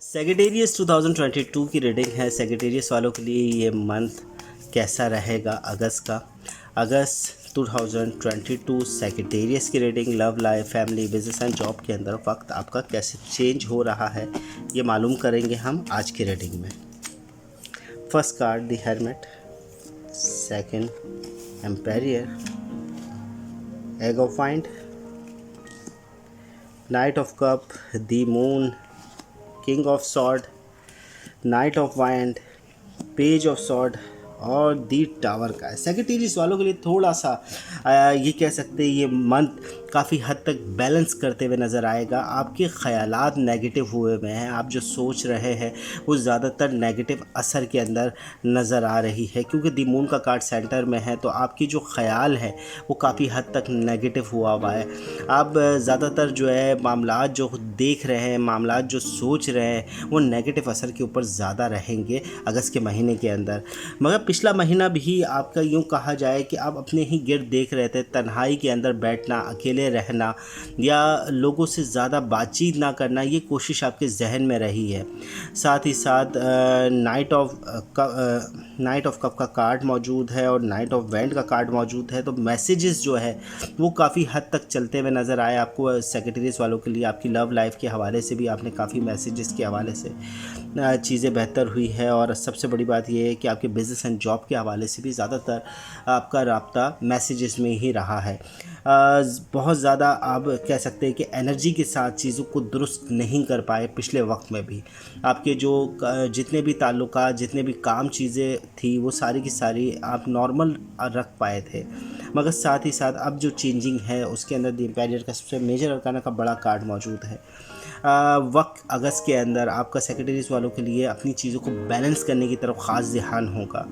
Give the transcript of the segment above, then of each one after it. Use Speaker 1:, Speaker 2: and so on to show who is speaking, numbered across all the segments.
Speaker 1: Sagittarius 2022 की reading है। Sagittarius वालों के लिए ये मंथ कैसा रहेगा अगस्त का। अगस्त 2022 सेगिटेरियस की reading love life family business and job के अंदर वक्त आपका कैसे चेंज हो रहा है ये मालूम करेंगे हम आज की रीडिंग में। First card the hermit, second empire, ace of wand, knight of cup, the moon, king of sword, knight of wand, page of sword और दी टावर का है। सेक्रेटेरियस वालों के लिए थोड़ा सा ये कह सकते हैं ये मंथ काफ़ी हद तक बैलेंस करते हुए नज़र आएगा। आपके ख़यालात नेगेटिव हुए हुए हैं, आप जो सोच रहे हैं वो ज़्यादातर नेगेटिव असर के अंदर नज़र आ रही है, क्योंकि दी मून का कार्ड सेंटर में है तो आपकी जो ख्याल है वो काफ़ी हद तक नेगेटिव हुआ है। आप ज़्यादातर जो है मामलात जो देख रहे हैं, मामलात जो सोच रहे हैं वो नेगेटिव असर के ऊपर ज़्यादा रहेंगे अगस्त के महीने के अंदर। मगर पिछला महीना भी आपका यूँ कहा जाए कि आप अपने ही गिर्द देख रहे थे, तन्हाई के अंदर बैठना, अकेले रहना या लोगों से ज़्यादा बातचीत ना करना, ये कोशिश आपके जहन में रही है। साथ ही साथ नाइट ऑफ कप का कार्ड मौजूद है और नाइट ऑफ वैंड का कार्ड मौजूद है, तो मैसेजेस जो है वो काफ़ी हद तक चलते हुए नज़र आए आपको। सेक्रेटेरियस वालों के लिए आपकी लव लाइफ के हवाले से भी आपने काफ़ी मैसेजेस के हवाले से चीज़ें बेहतर हुई है, और सबसे बड़ी बात यह है कि आपके बिज़नेस एंड जॉब के हवाले से भी ज़्यादातर आपका राब्ता मैसेजेस में ही रहा है। बहुत ज़्यादा आप कह सकते हैं कि एनर्जी के साथ चीज़ों को दुरुस्त नहीं कर पाए पिछले वक्त में भी। आपके जो जितने भी ताल्लुकात, जितने भी काम चीज़ें थी वो सारी की सारी आप नॉर्मल रख पाए थे, मगर साथ ही साथ अब जो चेंजिंग है उसके अंदर द एम्पायर का सबसे मेजर अरकाना का बड़ा कार्ड मौजूद है। वक्त अगस्त के अंदर आपका सेक्रेटरीज वालों के लिए अपनी चीज़ों को बैलेंस करने की तरफ ख़ास ध्यान होगा।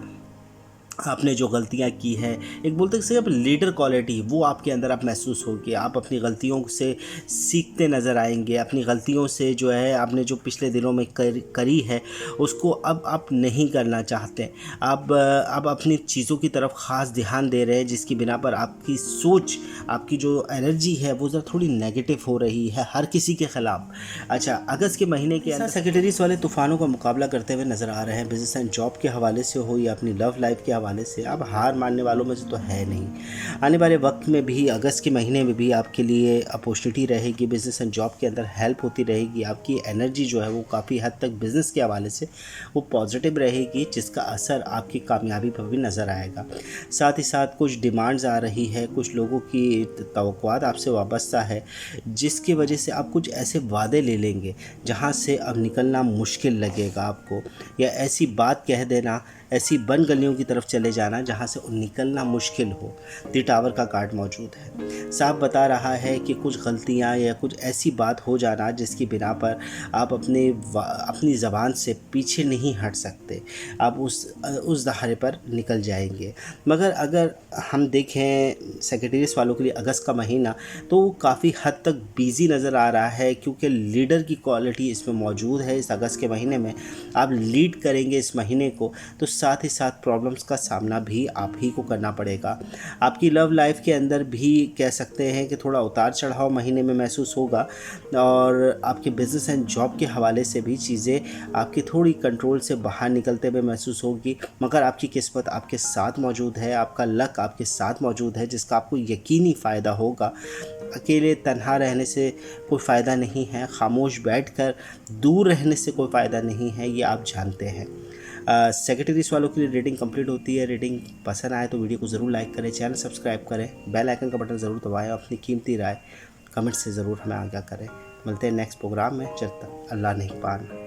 Speaker 1: आपने जो गलतियां की हैं, एक बोलते हैं अब लीडर क्वालिटी वो आपके अंदर आप महसूस होगी। आप अपनी गलतियों से सीखते नज़र आएंगे। अपनी गलतियों से जो है आपने जो पिछले दिनों में करी है उसको अब आप नहीं करना चाहते। आप अब अपनी चीज़ों की तरफ ख़ास ध्यान दे रहे हैं, जिसकी बिना पर आपकी सोच, आपकी जो एनर्जी है वो ज़रा थोड़ी नेगेटिव हो रही है हर किसी के ख़िलाफ़। अच्छा, अगस्त के महीने के अंदर सेक्रेटरीज वाले तूफ़ानों का मुकाबला करते हुए नज़र आ रहे हैं। बिजनेस एंड जॉब के हवाले से हो या अपनी लव लाइफ के हवाले से, आप हार मानने वालों में से तो है नहीं। आने वाले वक्त में भी, अगस्त के महीने में भी आपके लिए अपॉर्चुनिटी रहेगी। बिज़नेस एंड जॉब के अंदर हेल्प होती रहेगी। आपकी एनर्जी जो है वो काफ़ी हद तक बिज़नेस के हवाले से वो पॉजिटिव रहेगी, जिसका असर आपकी कामयाबी पर भी नज़र आएगा। साथ ही साथ कुछ डिमांड्स आ रही है, कुछ लोगों की तवक्कुआत आपसे वाबस्ता है, जिसकी वजह से आप कुछ ऐसे वादे ले लेंगे जहाँ से अब निकलना मुश्किल लगेगा आपको, या ऐसी बात कह देना, ऐसी बन गलियों की तरफ चले जाना जहाँ से निकलना मुश्किल हो। द टावर का कार्ड मौजूद है, साफ बता रहा है कि कुछ गलतियाँ या कुछ ऐसी बात हो जाना जिसकी बिना पर आप अपनी ज़बान से पीछे नहीं हट सकते, आप उस दहारे पर निकल जाएंगे। मगर अगर हम देखें सेक्रेटरीज वालों के लिए अगस्त का महीना, तो वो काफ़ी हद तक बिज़ी नज़र आ रहा है, क्योंकि लीडर की क्वालिटी इसमें मौजूद है। इस अगस्त के महीने में आप लीड करेंगे इस महीने को, तो साथ ही साथ प्रॉब्लम्स का सामना भी आप ही को करना पड़ेगा। आपकी लव लाइफ के अंदर भी कह सकते हैं कि थोड़ा उतार चढ़ाव महीने में महसूस होगा, और आपके बिज़नेस एंड जॉब के हवाले से भी चीज़ें आपकी थोड़ी कंट्रोल से बाहर निकलते हुए महसूस होगी। मगर आपकी किस्मत आपके साथ मौजूद है, आपका लक आपके साथ मौजूद है, जिसका आपको यकीनी फ़ायदा होगा। अकेले तन्हा रहने से कोई फ़ायदा नहीं है, खामोश बैठकर दूर रहने से कोई फ़ायदा नहीं है, ये आप जानते हैं। सेक्रेटरीज वालों के लिए रीडिंग कंप्लीट होती है। रीडिंग पसंद आए तो वीडियो को ज़रूर लाइक करें, चैनल सब्सक्राइब करें, बेल आइकन का बटन ज़रूर दबाएं, अपनी कीमती राय कमेंट से ज़रूर हमें आगाह करें। मिलते हैं नेक्स्ट प्रोग्राम में। जब तक अल्लाह निगहबान।